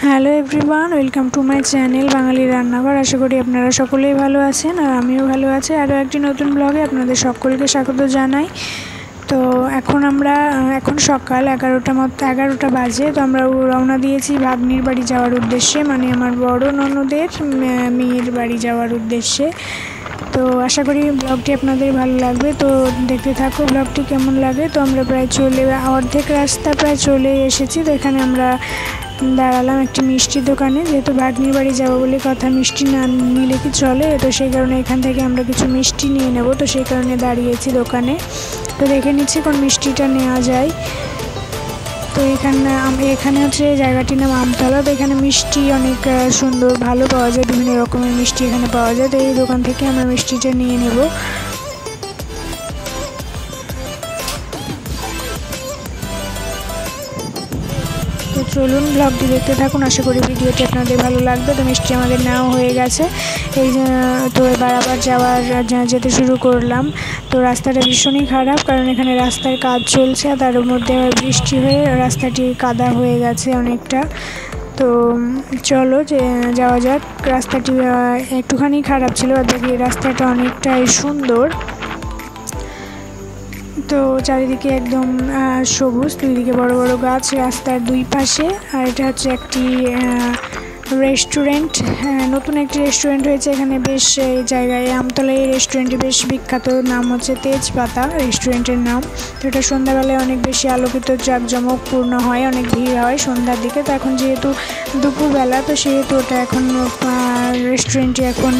Hello everyone, welcome to my channel Bangali রান্নাঘর। আশা করি আপনারা সকলেই ভালো আছেন আর আমিও ভালো আছি। আরও একটি নতুন ব্লগে আপনাদের সকলকে স্বাগত জানাই। তো এখন সকাল 11টা বাজে। তো আমরা রওনা দিয়েছি ভাগ্নির বাড়ি যাওয়ার উদ্দেশ্যে, মানে আমার বড় ননদের মেয়ের বাড়ি যাওয়ার উদ্দেশ্যে। তো আশা করি ব্লগটি আপনাদের ভালো লাগবে, তো দেখতে থাকো ব্লগটি কেমন লাগে। তো আমরা অর্ধেক রাস্তা প্রায় চলে এসেছি। তো এখানে আমরা দাঁড়ালাম একটি মিষ্টির দোকানে, যেহেতু ভাগ্নির বাড়ি যাবো বলে কথা, মিষ্টি না নিলে কি চলে। তো সেই কারণে এখান থেকে আমরা কিছু মিষ্টি নিয়ে নেব, তো সেই কারণে দাঁড়িয়েছি দোকানে। তো দেখে নিচ্ছি কোন মিষ্টিটা নেওয়া যায়। তো এখানে হচ্ছে জায়গাটির নাম আমতলা। তো এখানে মিষ্টি অনেক সুন্দর ভালো পাওয়া যায়, বিভিন্ন রকমের মিষ্টি এখানে পাওয়া যায়। তো এই দোকান থেকে আমরা মিষ্টিটা নিয়ে নেব। তো চলুন ব্লগটি দেখতে থাকুন, আশা করি ভিডিওটি আপনাদের ভালো লাগবে। তো মিষ্টি আমাদের নেওয়া হয়ে গেছে। তো এবার আবার যেতে শুরু করলাম। তো রাস্তাটা ভীষণই খারাপ, কারণ এখানে রাস্তার কাজ চলছে, তার মধ্যে বৃষ্টি হয়ে রাস্তাটি কাদা হয়ে গেছে অনেকটা। তো চলো যাওয়া যাক। রাস্তাটি একটুখানি খারাপ ছিল, আর দেখি রাস্তাটা অনেকটাই সুন্দর। তো চারিদিকে একদম সবুজ, দুই দিকে বড় বড় গাছ রাস্তার দুই পাশে। আর এটা হচ্ছে একটি রেস্টুরেন্ট, নতুন একটি রেস্টুরেন্ট হয়েছে এখানে বেশ এই জায়গায় আমতলায়। এই রেস্টুরেন্টটি বেশ বিখ্যাত, নাম হচ্ছে তেজপাতা রেস্টুরেন্টের নাম। তো এটা সন্ধ্যাবেলায় অনেক বেশি আলোকিত জাঁকজমকপূর্ণ হয়, অনেক ভিড় হয় সন্ধ্যার দিকে। তো এখন যেহেতু দুপুরবেলা, তো সেহেতু ওটা এখন রেস্টুরেন্টটি এখন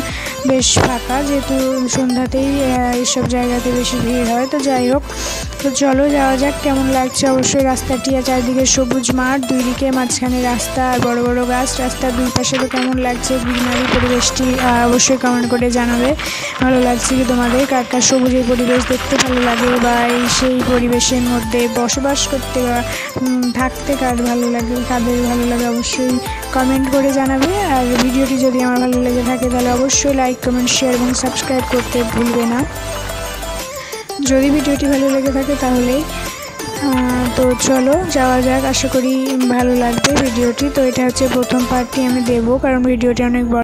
বেশ ফাঁকা, যেহেতু সন্ধ্যাতেই এইসব জায়গাতে বেশি ভিড় হয়। তো যাই হোক, তো চলো যাওয়া যাক। কেমন লাগছে অবশ্যই রাস্তাটি, আর চারিদিকে সবুজ মাঠ, দুই দিকে মাঝখানে রাস্তা আর বড় বড় গাছ রাস্তার দুই পাশে। তো কেমন লাগছে গ্রিনারি পরিবেশটি অবশ্যই কমেন্ট করে জানাবে। ভালো লাগছে কি তোমাদের, কার কার সবুজ এই পরিবেশ দেখতে ভালো লাগে, বা সেই পরিবেশের মধ্যে বসবাস করতে বা থাকতে কাদের ভালো লাগে অবশ্যই কমেন্ট করে জানাবে। আর ভিডিওটি যদি আমার ভালো লেগে থাকে তাহলে অবশ্যই লাইক, কমেন্ট, শেয়ার এবং সাবস্ক্রাইব করতে ভুলবে না, যদি ভিডিওটি ভালো লেগে থাকে তাহলে। তো চলো যাওয়া যাক, আশা করি ভালো লাগবে ভিডিওটি। তো এটা হচ্ছে প্রথম পার্টটি আমি দেবো, কারণ ভিডিওটি অনেক বড়।